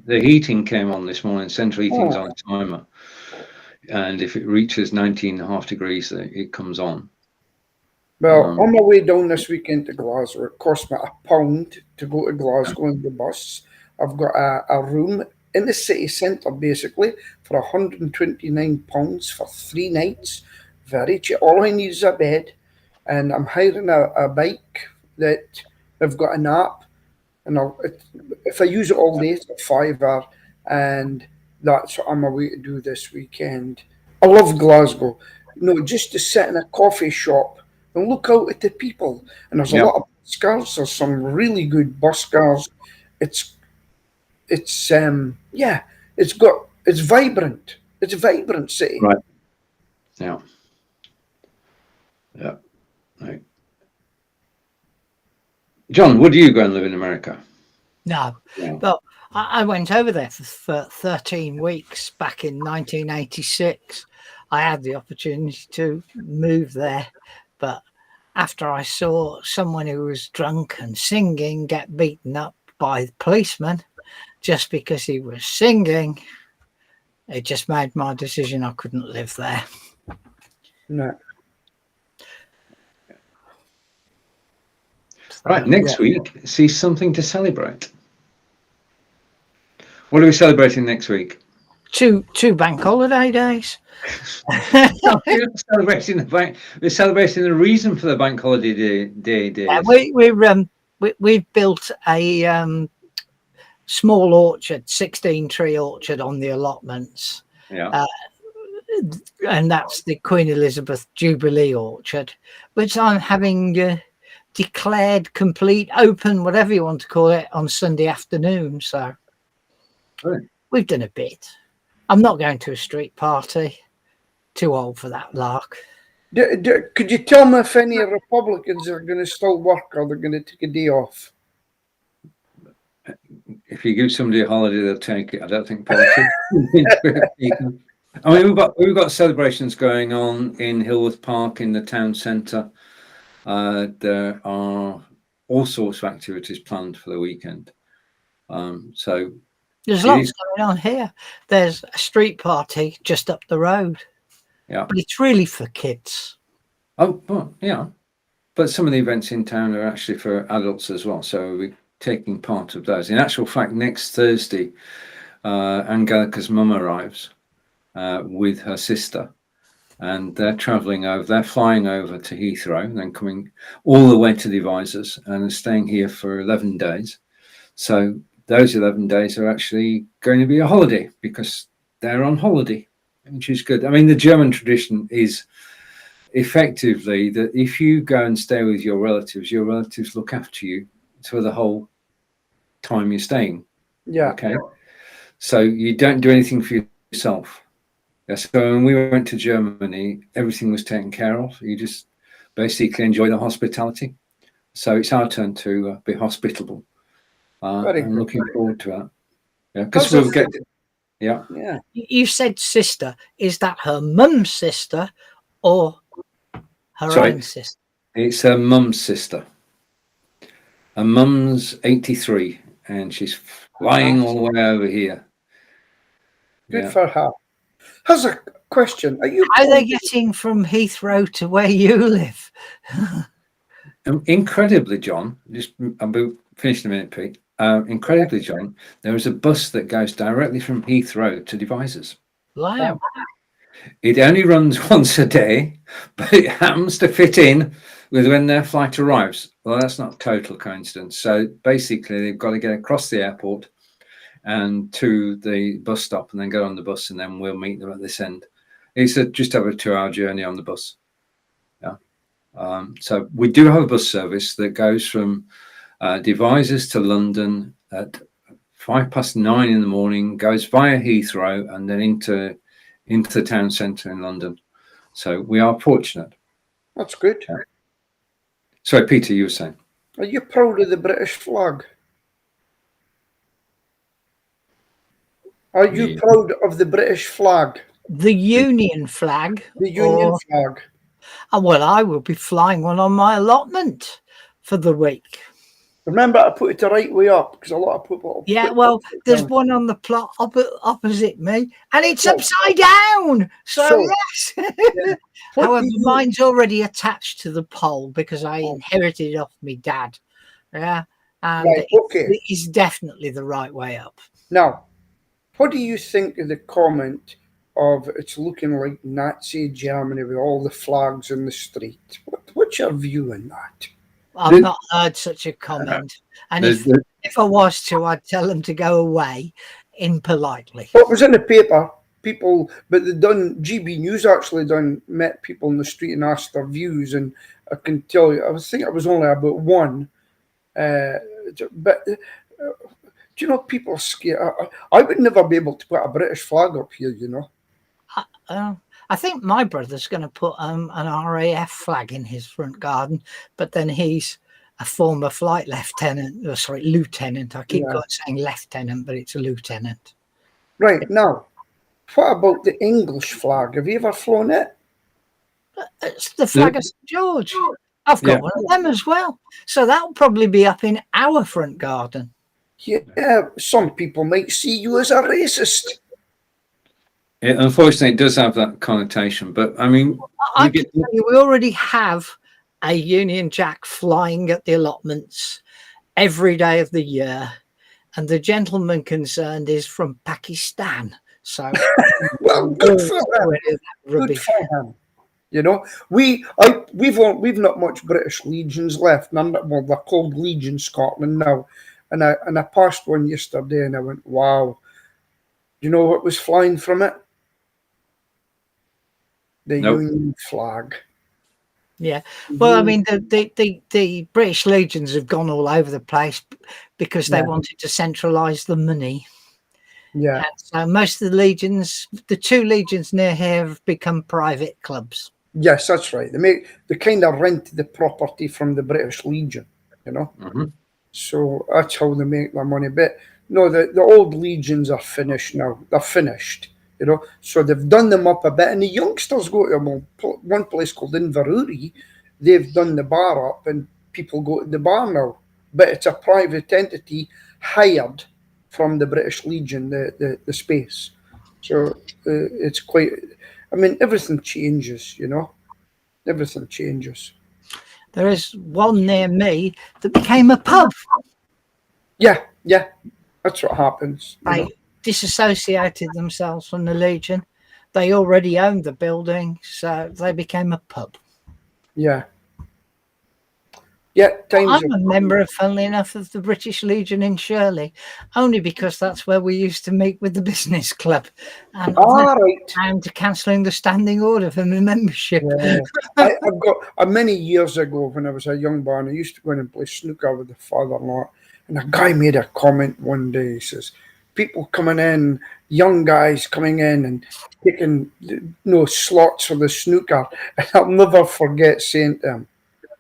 the heating came on this morning. Central heating's oh, on timer, and if it reaches 19.5 degrees, it comes on. well, on my way down this weekend to Glasgow, it cost me £1 to go to Glasgow on the bus. I've got a room in the city centre basically for £129 for 3 nights. Very cheap. All I need is a bed, and I'm hiring a bike that I've got an app, and if I use it all day, it's a fiver, and that's what I'm away to do this weekend. I love Glasgow. Just to sit in a coffee shop and look out at the people. And there's a lot of buskers. There's some really good buskers. It's yeah, it's vibrant. It's a vibrant city. Right. Yeah. Yeah. Right. John, would you go and live in America? No. Yeah. Well, I went over there for 13 weeks back in 1986. I had the opportunity to move there, but after I saw someone who was drunk and singing get beaten up by the policeman just because he was singing, it just made my decision I couldn't live there. No. Right, next week, see something to celebrate. What are we celebrating next week? Two bank holiday days. We're celebrating the reason for the bank holiday day days. We've built a small orchard, 16-tree orchard on the allotments. Yeah. And that's the Queen Elizabeth Jubilee Orchard, which I'm having declared complete, open, whatever you want to call it, on Sunday afternoon. So we've done a bit. I'm not going to a street party. Too old for that lark. Could you tell me if any Republicans are going to still work or they're going to take a day off? If you give somebody a holiday, they'll take it. I don't think politics. I mean, we've got celebrations going on in Hillworth Park in the town centre. There are all sorts of activities planned for the weekend. So there's lots going on here. There's a street party just up the road. Yeah, but it's really for kids. Oh, well, yeah. But some of the events in town are actually for adults as well. So we're taking part of those. In actual fact, next Thursday, Angelica's mum arrives with her sister, and they're travelling over. They're flying over to Heathrow and then coming all the way to Devizes and staying here for 11 days. So those 11 days are actually going to be a holiday because they're on holiday, which is good. I mean, the German tradition is effectively that if you go and stay with your relatives look after you for the whole time you're staying. Yeah. Okay. So you don't do anything for yourself. Yeah, so when we went to Germany, everything was taken care of. You just basically enjoy the hospitality. So it's our turn to be hospitable. I'm looking forward to that. Yeah, because we'll get. Yeah. Yeah. You said sister. Is that her mum's sister or her own sister? It's her mum's sister. Her mum's 83 and she's flying all the way over here. Good for her. Here's a question. How are they getting from Heathrow to where you live? Incredibly, John, I'll be finished in a minute, Pete. Incredibly, John, there is a bus that goes directly from Heathrow to Devizes. Wow. It only runs once a day, but it happens to fit in with when their flight arrives. Well, that's not total coincidence. So basically, they've got to get across the airport and to the bus stop and then go on the bus, and then we'll meet them at this end. It's just over a 2-hour journey on the bus. Yeah. So we do have a bus service that goes from Devizes to London at 9:05 in the morning, goes via Heathrow and then into the town centre in London. So we are fortunate. That's good. Yeah. Sorry, Peter, you were saying. Are you proud of the British flag? Are you Yeah. proud of the British flag? The Union flag, The Union or flag? well, I will be flying one on my allotment for the week. Remember to put it the right way up, because a lot of people Yeah, put well, it there's down. one on the plot opposite me, and it's Right. upside down. So, So, yes. yeah. What However, do you mine's already attached to the pole because I oh, inherited it off my dad. Yeah, and right, okay. it is definitely the right way up. Now, what do you think of the comment of it's looking like Nazi Germany with all the flags in the street? What's your view on that? I've not heard such a comment, and There's, if I was to, I'd tell them to go away impolitely. Well, it was in the paper. People, but they done GB News actually done met people in the street and asked their views, and I can tell you, I think it was only about one. But do you know people are scared? I would never be able to put a British flag up here. You know. I think my brother's going to put an RAF flag in his front garden, but then he's a former flight lieutenant. Sorry, lieutenant. I keep Yeah. saying lieutenant, but it's a lieutenant. Right now, what about the English flag? Have you ever flown it? It's the flag of St. George. I've got one of them as well. So that'll probably be up in our front garden. Yeah, some people might see you as a racist. unfortunately, it does have that connotation. But I mean, I can tell you, we already have a Union Jack flying at the allotments every day of the year, and the gentleman concerned is from Pakistan. So, well, good for him. Good for him. You know, we've not much British Legions left. None. Well, they're called Legion Scotland now, and I passed one yesterday, and I went, wow. Do you know what was flying from it? The Union flag. Yeah. Well, I mean, the British Legions have gone all over the place because they wanted to centralise the money. Yeah. And so most of the legions, the two legions near here, have become private clubs. Yes, that's right. They kind of rent the property from the British Legion, you know. Mm-hmm. So that's how they make their money. But no, the old legions are finished now. They're finished, you know. So they've done them up a bit, and the youngsters go to one place called Inverurie. They've done the bar up, and people go to the bar now. But it's a private entity hired from the British Legion, the space. So it's quite. I mean, everything changes, you know. Everything changes. There is one near me that became a pub. Yeah, that's what happens. They disassociated themselves from the Legion. They already owned the building, so they became a pub. Yeah. I'm a member, funnily enough, of the British Legion in Shirley, only because that's where we used to meet with the business club. And I'm to cancelling the standing order for my membership. Yeah. I've got many years ago when I was a young man, I used to go in and play snooker with the father-in-law, and a guy made a comment one day. He says, people coming in, young guys coming in and taking slots for the snooker. And I'll never forget saying to him,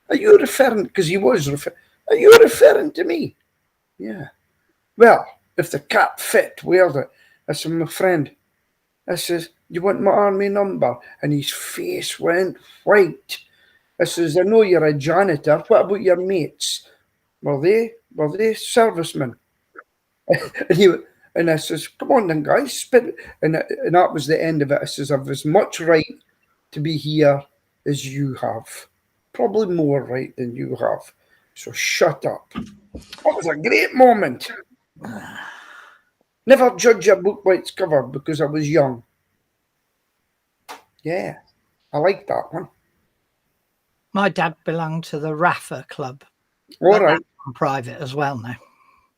are you referring, because he was referring, are you referring to me? Yeah. Well, if the cap fit, wear it. I said, my friend, I says, you want my army number? And his face went white. I says, I know you're a janitor. What about your mates? Were they servicemen? And I says, come on then, guys, spit it. And that was the end of it. I says, I've as much right to be here as you have. Probably more right than you have. So shut up. That was a great moment. Never judge a book by its cover because I was young. Yeah, I like that one. My dad belonged to the Raffer Club. All right. Private as well now.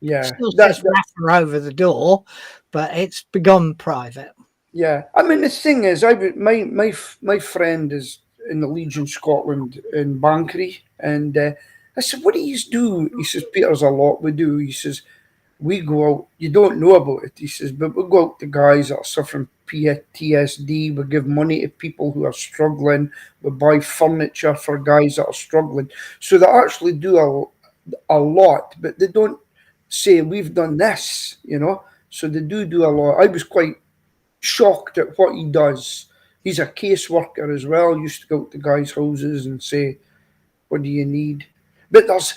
Yeah. Still says Raffer over the door, but it's begun private. Yeah. I mean, the thing is, my friend is in the Legion Scotland in Bankery, and I said, what do you do? He says, Peter's a lot we do. He says, we go out, you don't know about it, he says, but we go out to guys that are suffering PTSD, we give money to people who are struggling, we buy furniture for guys that are struggling. So they actually do a lot, but they don't say we've done this, you know. So they do a lot. I was quite shocked at what he does. He's a caseworker as well. Used to go to guys' houses and say, "What do you need?" But there's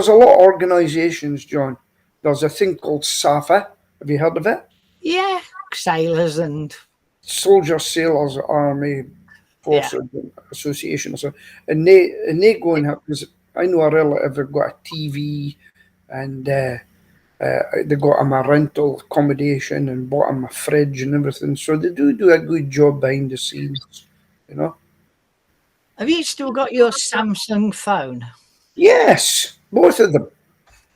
a lot of organisations, John. There's a thing called SAFA. Have you heard of it? Yeah, sailors and Soldiers, Sailors, Army yeah. Forces Association or something. And they go and have, because I know a relative that got a TV and they got him a rental accommodation and bought him a fridge and everything. So they do a good job behind the scenes, you know. Have you still got your Samsung phone? Yes, both of them.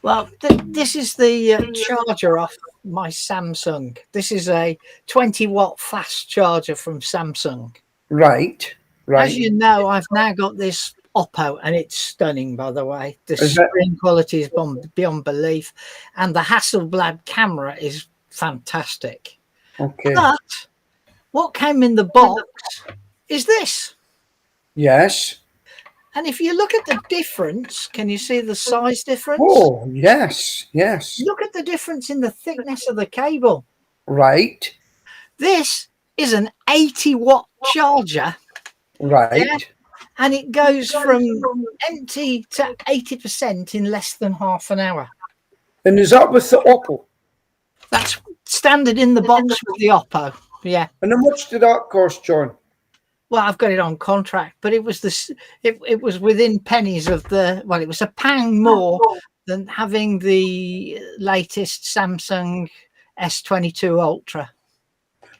Well, this is the charger off my Samsung. This is a 20-watt fast charger from Samsung. Right, right. As you know, I've now got this Oppo, and it's stunning, by the way. The Is it? screen quality is beyond belief, and the Hasselblad camera is fantastic. Okay. But what came in the box is this. Yes. And if you look at the difference, can you see the size difference? Oh, yes, yes. Look at the difference in the thickness of the cable. Right, This is an 80-watt charger, right. yeah, and it goes from empty to 80% in less than half an hour. And is that with the Oppo? That's standard in the box with the Oppo. Yeah. And how much did that cost, John? Well, I've got it on contract, but it was this. It was within pennies of the. Well, it was £1 more than having the latest Samsung S22 Ultra.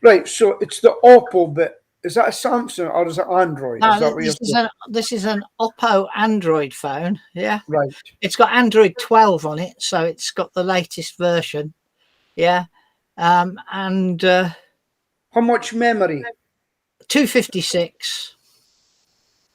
Right, so it's the Oppo, but is that a Samsung or is it Android? No, Is that what you're saying? this is an Oppo Android phone. Yeah, Right. it's got Android 12 on it, so it's got the latest version. Yeah, and How much memory? 256.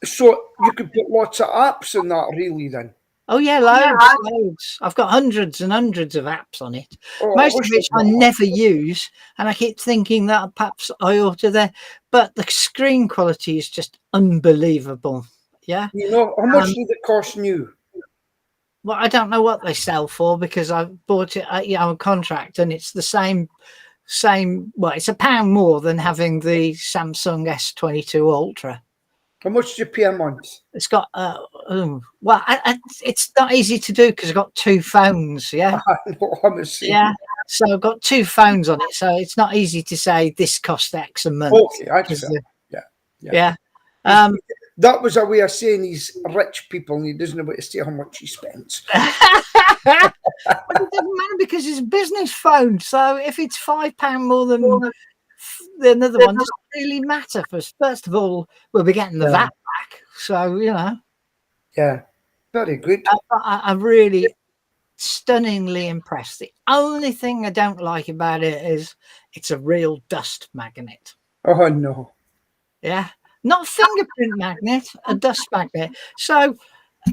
So you could put lots of apps in that, really, then. Oh yeah, loads. I've got hundreds and hundreds of apps on it, Oh, most of wish which I I'd got never use, and I keep thinking that perhaps I ought to there. But the screen quality is just unbelievable. Yeah. that. You know, how much did it cost new? Well, I don't know what they sell for because I bought it at on contract, and it's the same. Well, it's £1 more than having the Samsung S22 Ultra. How much did you pay a month? It's got it's not easy to do because I've got two phones. Yeah. Honestly. Yeah. So I've got two phones on it, so it's not easy to say this cost X a month. Okay, that's fair. Yeah. That was a way of saying he's rich people and he doesn't know what to say how much he spends. But it doesn't matter because it's a business phone. So if it's £5 more than the another one, doesn't really matter. First of all, we'll be getting the VAT back. So, you know. Yeah. Very good. I'm really stunningly impressed. The only thing I don't like about it is it's a real dust magnet. Oh, no. Yeah. Not a fingerprint magnet, a dust magnet. So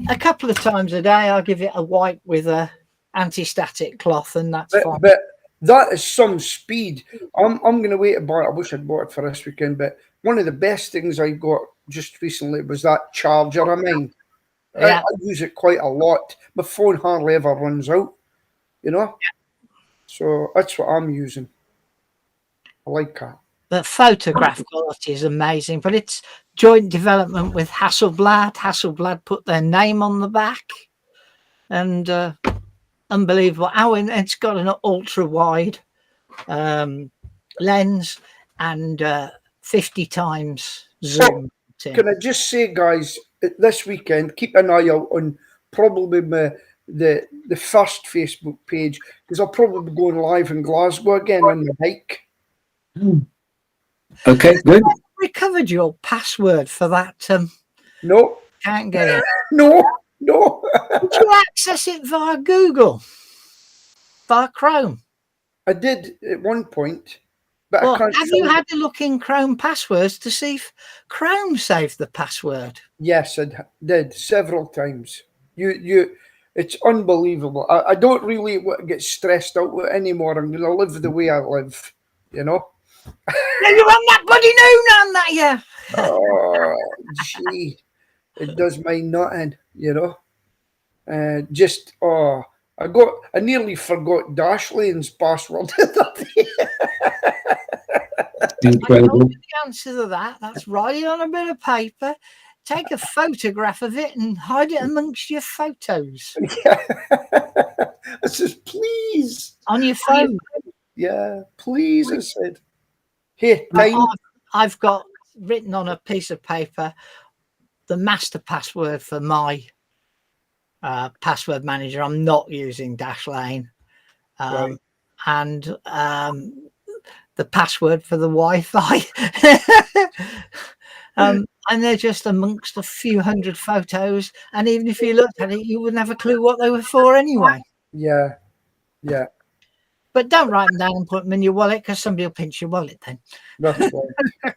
a couple of times a day, I'll give it a wipe with a anti-static cloth, and that's fine. But that is some speed. I'm going to wait to buy it. I wish I'd bought it for this weekend, but one of the best things I got just recently was that charger of mine. Yeah. I use it quite a lot. My phone hardly ever runs out, you know? Yeah. So that's what I'm using. I like that. The photograph quality is amazing, but it's joint development with Hasselblad. Hasselblad put their name on the back, and unbelievable. Oh, and it's got an ultra wide lens and 50 times zoom. So, can I just say, guys, this weekend, keep an eye out on probably the first Facebook page, because I'll probably be going live in Glasgow again on the bike. Okay, good. Have you recovered your password for that? No. Can't get it. No. Did you access it via Google? Via Chrome? I did at one point, but well, I can't. Have you had a look in Chrome passwords to see if Chrome saved the password? Yes, I did several times. It's unbelievable. I don't really get stressed out with it anymore. I'm going to live the way I live, you know. Now you're on that bloody noon on that, yeah. Oh, gee, it does my nothing, you know. I nearly forgot Dashlane's password the other day. Incredible. The answer to that. That's writing on a bit of paper. Take a photograph of it and hide it amongst your photos I says, please. on your phone. Yeah, please, I said. Hey, time. I've got written on a piece of paper the master password for my password manager. I'm not using Dashlane. Right. And the password for the Wi-Fi. And they're just amongst a few hundred photos. And even if you looked at it, you wouldn't have a clue what they were for anyway. Yeah. Yeah. But don't write them down and put them in your wallet, because somebody will pinch your wallet then. That's right.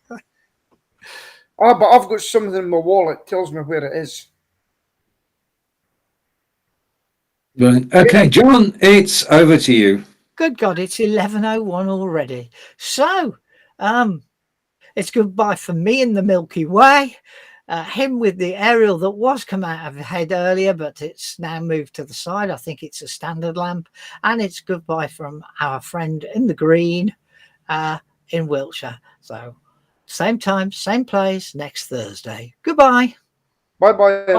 But I've got something in my wallet tells me where it is. Right. Okay, John, it's over to you. Good God, it's 11:01 already. So, it's goodbye for me in the Milky Way. Him with the aerial that was come out of the head earlier, but it's now moved to the side. I think it's a standard lamp. And it's goodbye from our friend in the green in Wiltshire. So, same time, same place next Thursday. Goodbye. Bye-bye.